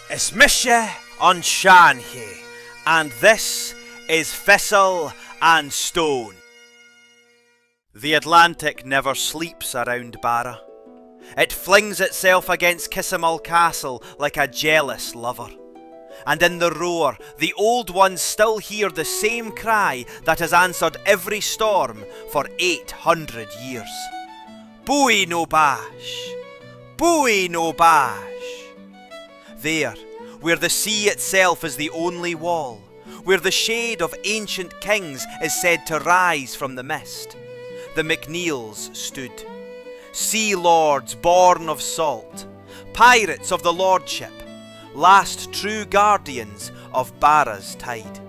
It's mise on Seanchaidh, and this is Thistle and Stone. The Atlantic never sleeps around Barra. It flings itself against Kisimul Castle like a jealous lover. And in the roar, the old ones still hear the same cry that has answered every storm for 800 years. Buoy no bash! Buoy no bash! There, where the sea itself is the only wall, where the shade of ancient kings is said to rise from the mist, the MacNeils stood. Sea lords born of salt, pirates of the lordship, last true guardians of Barra's tide.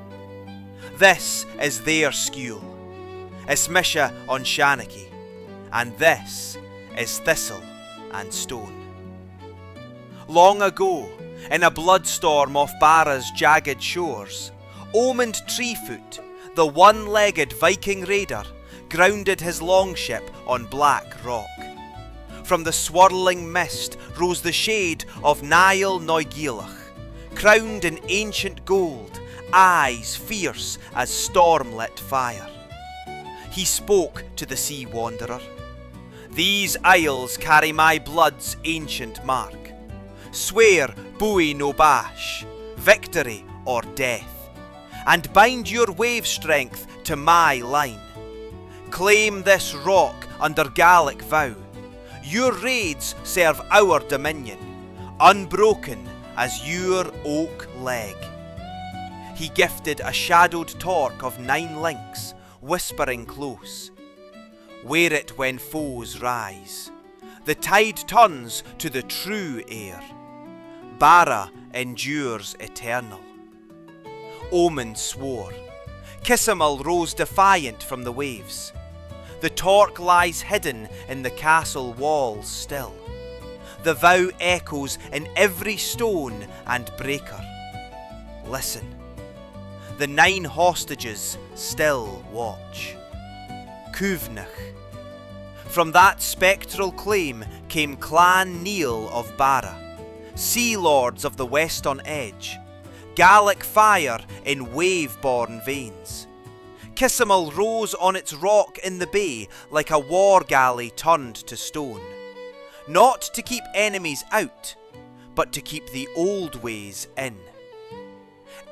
This is their skule. It's mise on Seanchaidh, and this is Thistle and Stone. Long ago, in a bloodstorm off Barra's jagged shores, Ómund Tree-Foot, the one-legged Viking raider, grounded his longship on black rock. From the swirling mist rose the shade of Niall Noighealach, crowned in ancient gold, eyes fierce as storm-lit fire. He spoke to the sea wanderer. These isles carry my blood's ancient mark. Swear buoy no bash, victory or death, and bind your wave strength to my line. Claim this rock under Gallic vow. Your raids serve our dominion, unbroken as your oak leg. He gifted a shadowed torque of 9 links, whispering close. Wear it when foes rise. The tide turns to the true air. Barra endures eternal. Ómund swore. Kisimul rose defiant from the waves. The torque lies hidden in the castle walls still. The vow echoes in every stone and breaker. Listen. The 9 hostages still watch. Cuimhnich. From that spectral claim came Clan Neil of Barra, sea lords of the western edge, Gallic fire in wave-born veins. Kisimul rose on its rock in the bay like a war galley turned to stone, not to keep enemies out, but to keep the old ways in.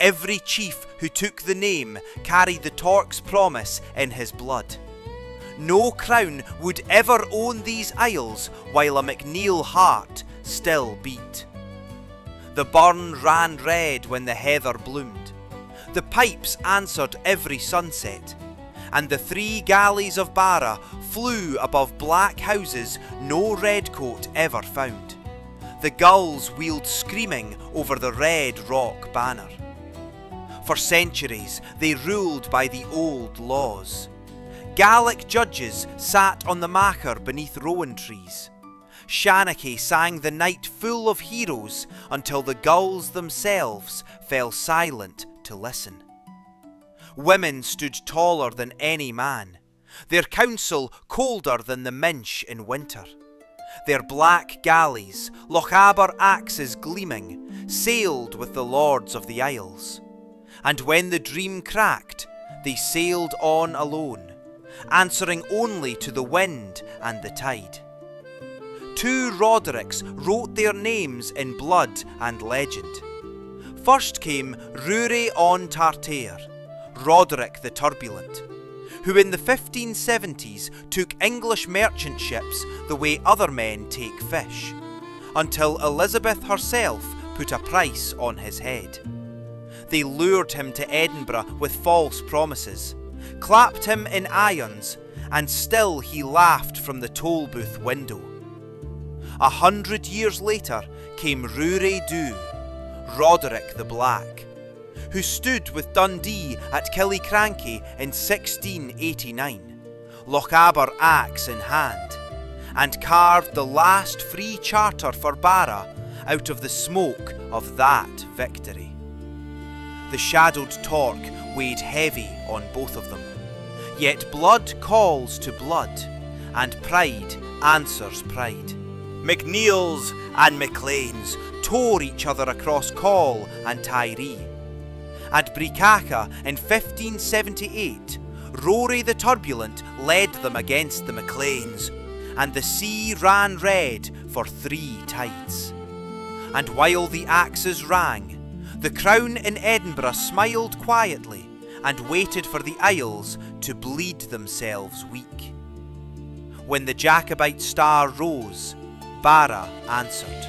Every chief who took the name carried the torque's promise in his blood. No crown would ever own these isles while a MacNeil heart still beat. The burn ran red when the heather bloomed. The pipes answered every sunset, and the 3 galleys of Barra flew above black houses no redcoat ever found. The gulls wheeled screaming over the red rock banner. For centuries they ruled by the old laws. Gallic judges sat on the macher beneath rowan trees. Seanchaidh sang the night full of heroes until the gulls themselves fell silent to listen. Women stood taller than any man, their counsel colder than the minch in winter. Their black galleys, Lochaber axes gleaming, sailed with the lords of the isles. And when the dream cracked, they sailed on alone, answering only to the wind and the tide. 2 Rodericks wrote their names in blood and legend. First came Ruaraidh on Tartare, Roderick the Turbulent, who in the 1570s took English merchant ships the way other men take fish, until Elizabeth herself put a price on his head. They lured him to Edinburgh with false promises, clapped him in irons, and still he laughed from the toll booth window. 100 years later came Ruaraidh, Roderick the Black, who stood with Dundee at Killiecrankie in 1689, Lochaber axe in hand, and carved the last free charter for Barra out of the smoke of that victory. The shadowed torque weighed heavy on both of them, yet blood calls to blood, and pride answers pride. MacNeils and MacLeans tore each other across Coll and Tiree. At Bricacha in 1578, Roderick the Turbulent led them against the MacLeans, and the sea ran red for 3 tides. And while the axes rang, the crown in Edinburgh smiled quietly and waited for the Isles to bleed themselves weak. When the Jacobite star rose, Barra answered.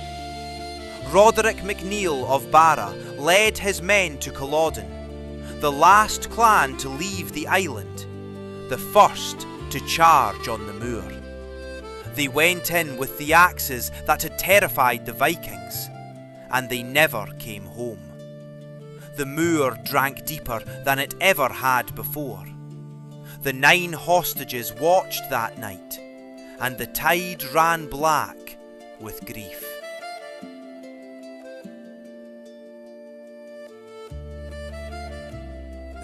Roderick MacNeil of Barra led his men to Culloden, the last clan to leave the island, the first to charge on the moor. They went in with the axes that had terrified the Vikings, and they never came home. The moor drank deeper than it ever had before. The 9 hostages watched that night, and the tide ran black with grief.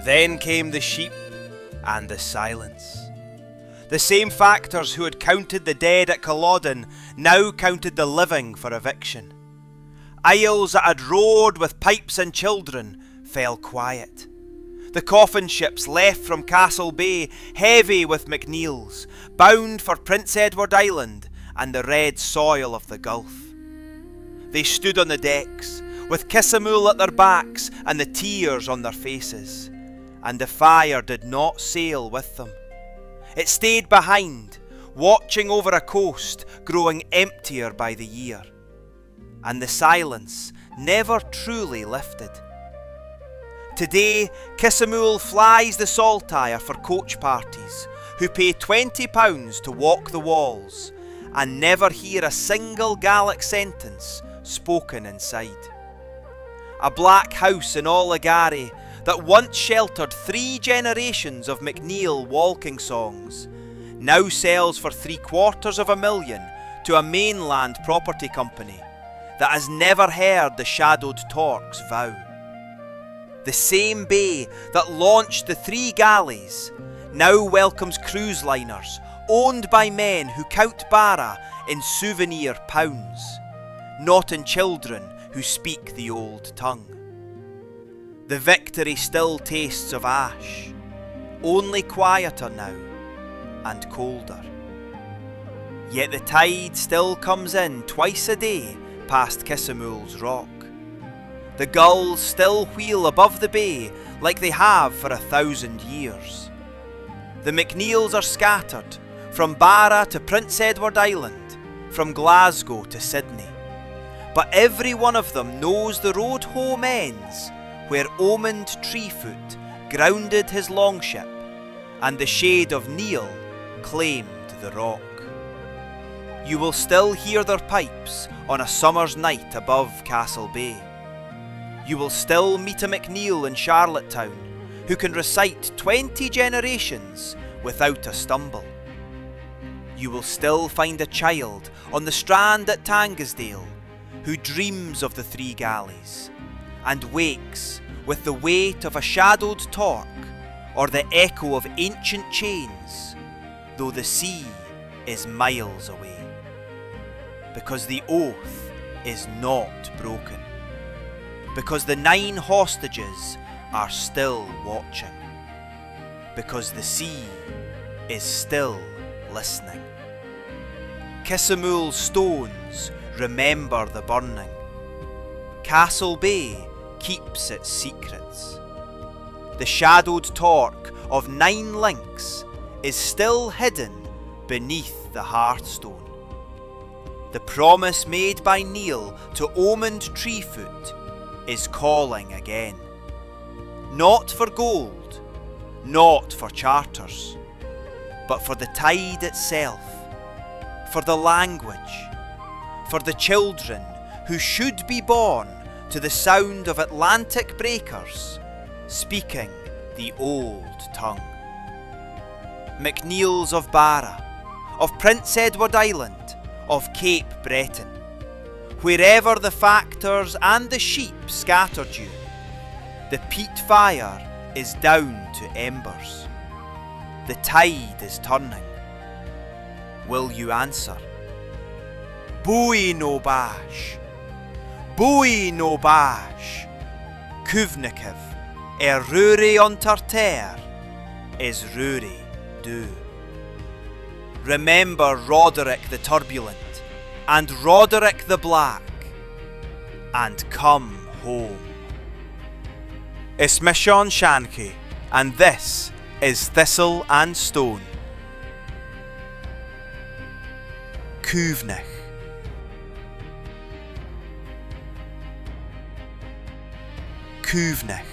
Then came the sheep and the silence. The same factors who had counted the dead at Culloden now counted the living for eviction. Isles that had roared with pipes and children fell quiet. The coffin ships left from Castle Bay, heavy with MacNeils, bound for Prince Edward Island and the red soil of the Gulf. They stood on the decks, with Kisimul at their backs and the tears on their faces, and the fire did not sail with them. It stayed behind, watching over a coast growing emptier by the year, and the silence never truly lifted. Today, Kisimul flies the Saltire for coach parties, who pay £20 to walk the walls, and never hear a single Gaelic sentence spoken inside. A black house in Oligary that once sheltered 3 generations of MacNeil walking songs now sells for $750,000 to a mainland property company that has never heard the shadowed Torcs vow. The same bay that launched the 3 galleys now welcomes cruise liners owned by men who count Barra in souvenir pounds, not in children who speak the old tongue. The victory still tastes of ash, only quieter now and colder. Yet the tide still comes in twice a day past Kisimul's rock. The gulls still wheel above the bay like they have for 1,000 years. The MacNeils are scattered from Barra to Prince Edward Island, from Glasgow to Sydney. But every one of them knows the road home ends where Ómund Tree-Foot grounded his longship and the shade of Neil claimed the rock. You will still hear their pipes on a summer's night above Castle Bay. You will still meet a MacNeil in Charlottetown who can recite 20 generations without a stumble. You will still find a child on the strand at Tangisdale who dreams of the 3 galleys and wakes with the weight of a shadowed torque or the echo of ancient chains, though the sea is miles away. Because the oath is not broken. Because the 9 hostages are still watching. Because the sea is still listening. Kisimul stones remember the burning. Castle Bay keeps its secrets. The shadowed torque of 9 links is still hidden beneath the hearthstone. The promise made by Neil to Ómund Tree-Foot is calling again. Not for gold, not for charters, but for the tide itself, for the language, for the children who should be born to the sound of Atlantic breakers, speaking the old tongue. MacNeils of Barra, of Prince Edward Island, of Cape Breton, wherever the factors and the sheep scattered you, the peat fire is down to embers. The tide is turning. Will you answer? Bui no bash. Bui no bash. Cuimhnichev, Ruaraidh on Tartair, is Ruaraidh do. Remember Roderick the Turbulent, and Roderick the Black, and come home. It's me Seanchaidh, and this is Thistle and Stone. Cuimhnich. Cuimhnich.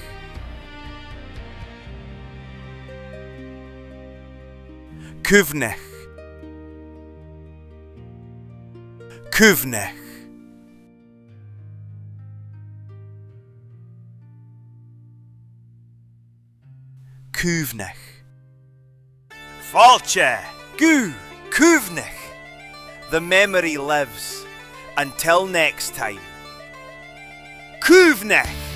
Cuimhnich. Cuimhnich. Cuimhnich. Falche. Gu. Cuimhnich. The memory lives. Until next time. Cuimhnich.